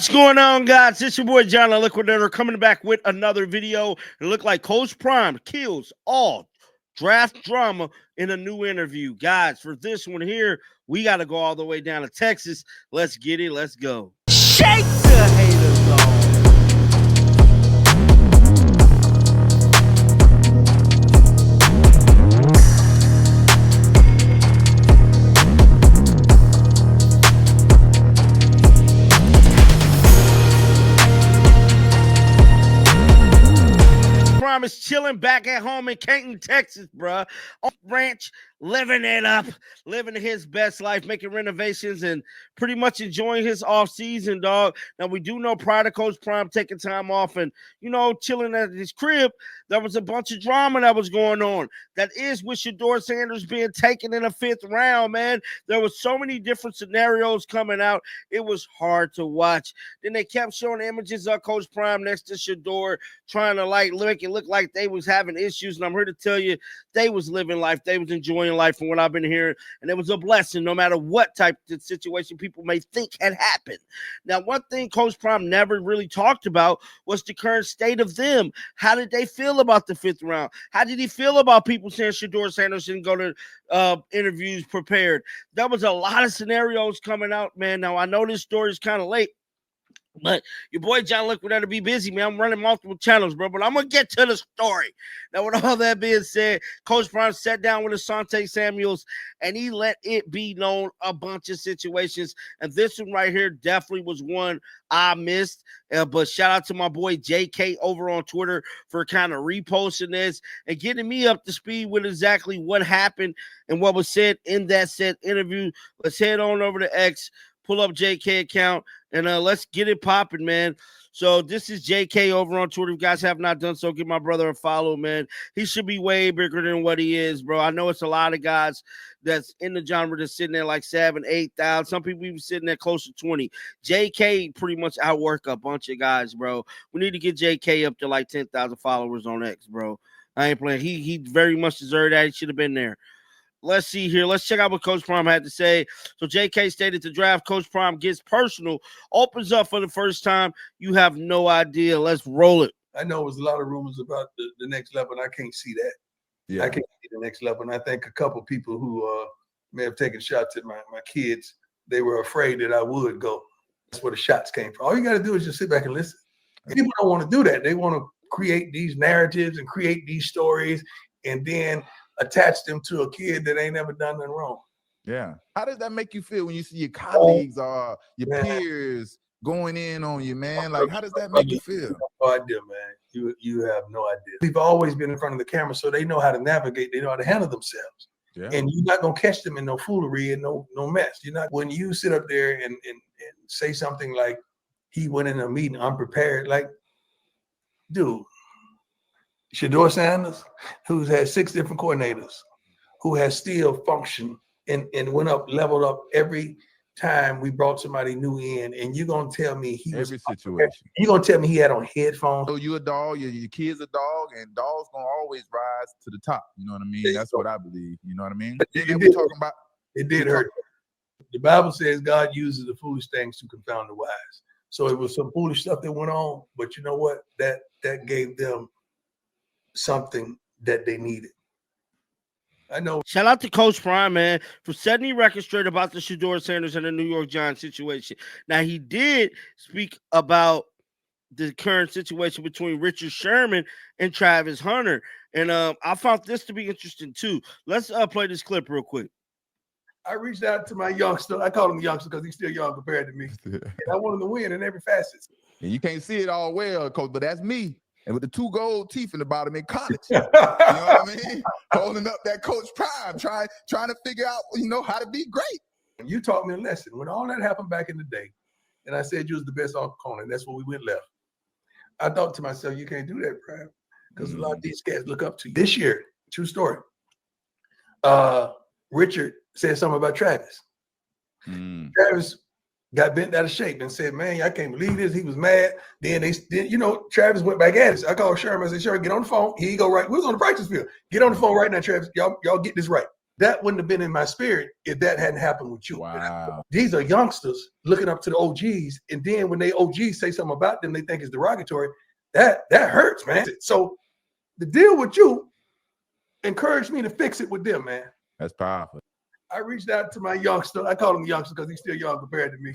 What's going on, guys? It's your boy John, the Liquidator, coming back with another video. It looked like Coach Prime kills all draft drama in a new interview. Guys, for this one here, we got to go all the way down to Texas. Let's get it. Let's go. Shake the haters off. Is chilling back at home in Canton, Texas, bruh. On ranch, living it up, living his best life, making renovations and pretty much enjoying his off season, dog. Now, we do know prior to Coach Prime taking time off and, chilling at his crib, there was a bunch of drama that was going on. That is with Shedeur Sanders being taken in the 5th round, man. There was so many different scenarios coming out. It was hard to watch. Then they kept showing images of Coach Prime next to Shedeur, trying to make it look like they was having issues. And I'm here to tell you, they was living life. They was enjoying life from what I've been hearing. And it was a blessing no matter what type of situation people may think had happened. Now, one thing Coach Prime never really talked about was the current state of them. How did they feel about the 5th round? How did he feel about people saying Shedeur Sanders didn't go to interviews prepared? There was a lot of scenarios coming out, man. Now, I know this story is kind of late, but your boy John Liquidator be busy, man. I'm running multiple channels, bro. But I'm going to get to the story. Now, with all that being said, Coach Prime sat down with Asante Samuels, and he let it be known a bunch of situations. And this one right here definitely was one I missed. But shout out to my boy JK over on Twitter for kind of reposting this and getting me up to speed with exactly what happened and what was said in that said interview. Let's head on over to X, pull up JK account, and let's get it popping, man. So this is JK over on Twitter. If you guys have not done so, give my brother a follow, man. He should be way bigger than what he is, bro. I know it's a lot of guys that's in the genre that's sitting there like 7,000, 8,000. Some people even sitting there close to 20. JK pretty much outwork a bunch of guys, bro. We need to get JK up to like 10,000 followers on X, bro. I ain't playing. He very much deserved that. He should have been there. Let's see here. Let's check out what Coach Prime had to say. So JK stated the draft, Coach Prime gets personal, opens up for the first time. You have no idea. Let's roll it. I know it was a lot of rumors about the next level, and I can't see that. Yeah, I can't see the next level. And I think a couple people who may have taken shots at my kids, they were afraid that I would go. That's where the shots came from. All you got to do is just sit back and listen. People don't want to do that. They want to create these narratives and create these stories and then attach them to a kid that ain't never done nothing wrong. Yeah. How does that make you feel when you see your colleagues or your peers going in on you, man? Like, how does that make you feel? No idea, man. You have no idea. People always been in front of the camera, so they know how to navigate. They know how to handle themselves. Yeah. And you're not gonna catch them in no foolery and no mess. You're not. When you sit up there and say something like he went in a meeting unprepared, like, dude. Shedeur Sanders, who's had 6 different coordinators, who has still functioned and leveled up every time we brought somebody new in, and you're gonna tell me situation. You're gonna tell me he had on headphones. So you a dog, your kid's a dog, and dogs gonna always rise to the top. You know what I mean? That's what I believe. You know what I mean? It did hurt. The Bible says God uses the foolish things to confound the wise. So it was some foolish stuff that went on, but you know what? That gave them something that they needed. I know. Shout out to Coach Prime, man, for setting the record straight about the Shedeur Sanders and the New York Giants situation. Now, he did speak about the current situation between Hunter Sherman and Travis Hunter. And I found this to be interesting, too. Let's play this clip real quick. I reached out to my youngster. I call him youngster because he's still young compared to me. And I want him to win in every facet. And you can't see it all well, Coach, but that's me. And with the 2 gold teeth in the bottom in college, you know what I mean? Holding up that Coach Prime, trying to figure out, how to be great. You taught me a lesson. When all that happened back in the day, and I said you was the best corner, and that's where we went left. I thought to myself, you can't do that, Prime, because a lot of these cats look up to you. This year, true story, Richard said something about Travis. Travis got bent out of shape and said, man, I can't believe this. He was mad. Then Travis went back at it. I called Sherman. I said, Sherman, get on the phone. Here you go, right. We was on the practice field. Get on the phone right now, Travis. Y'all get this right. that wouldn't have been in my spirit if that hadn't happened with you. Wow. These are youngsters looking up to the OGs, and then when they OGs say something about them they think is derogatory, that hurts, man. So the deal with you encouraged me to fix it with them, man. That's powerful. I reached out to my youngster. I call him youngster because he's still young compared to me.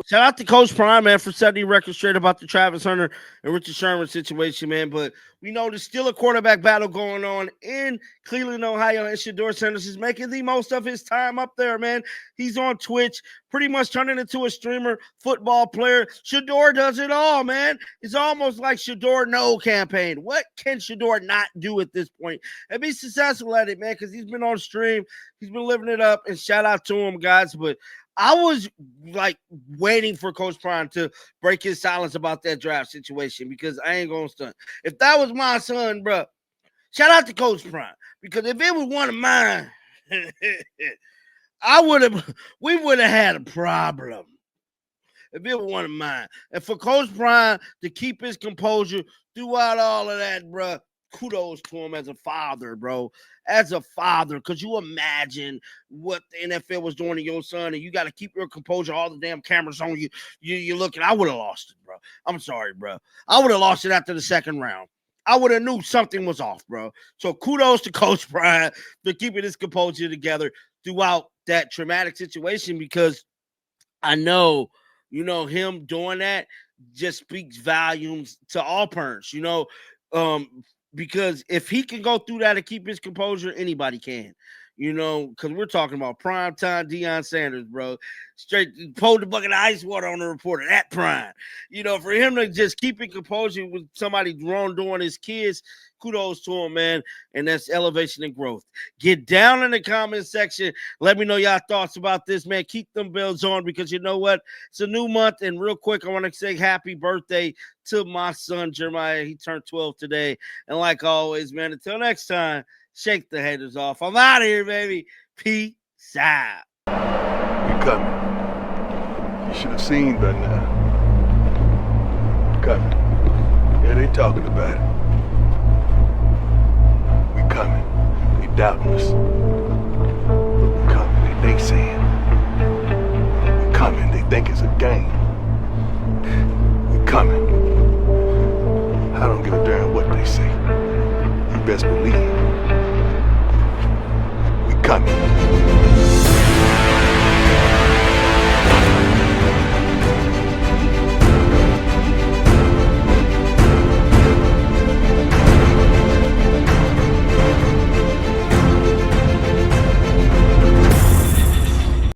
Shout out to Coach Prime, man, for setting the record straight about the Travis Hunter and Richard Sherman situation, man. But we know there's still a quarterback battle going on in Cleveland, Ohio, and Shedeur Sanders is making the most of his time up there, man. He's on Twitch, pretty much turning into a streamer, football player. Shedeur does it all, man. It's almost like Shedeur no campaign. What can Shedeur not do at this point and be successful at it, man? Because he's been on stream. He's been living it up, and shout out to him, guys. But I was like waiting for Coach Prime to break his silence about that draft situation because I ain't gonna stunt. If that was my son, bro, shout out to Coach Prime, because if it was one of mine, we would have had a problem. If it was one of mine, and for Coach Prime to keep his composure throughout all of that, bro, kudos to him as a father, bro. As a father, could you imagine what the NFL was doing to your son, and you got to keep your composure, all the damn cameras on you. You're looking. I would have lost it, bro. I'm sorry, bro. I would have lost it after the second round. I would have knew something was off, bro. So kudos to Coach Prime for keeping his composure together throughout that traumatic situation, because I know, him doing that just speaks volumes to all parents, because if he can go through that and keep his composure, anybody can, because we're talking about primetime Deion Sanders, bro. Straight pulled the bucket of ice water on the reporter, that prime. For him to just keep it composure with somebody wrongdoing his kids, kudos to him, man. And that's elevation and growth. Get down in the comment section. Let me know y'all thoughts about this, man. Keep them bells on, because you know what? It's a new month. And real quick, I want to say happy birthday to my son, Jeremiah. He turned 12 today. And like always, man, until next time, shake the haters off. I'm out of here, baby. Peace out. You coming. You should have seen by now. Coming. Yeah, they talking about it. We coming. They doubting us. We coming. They saying. We coming. They think it's a game. We coming. I don't give a damn what they say. You best believe. We coming.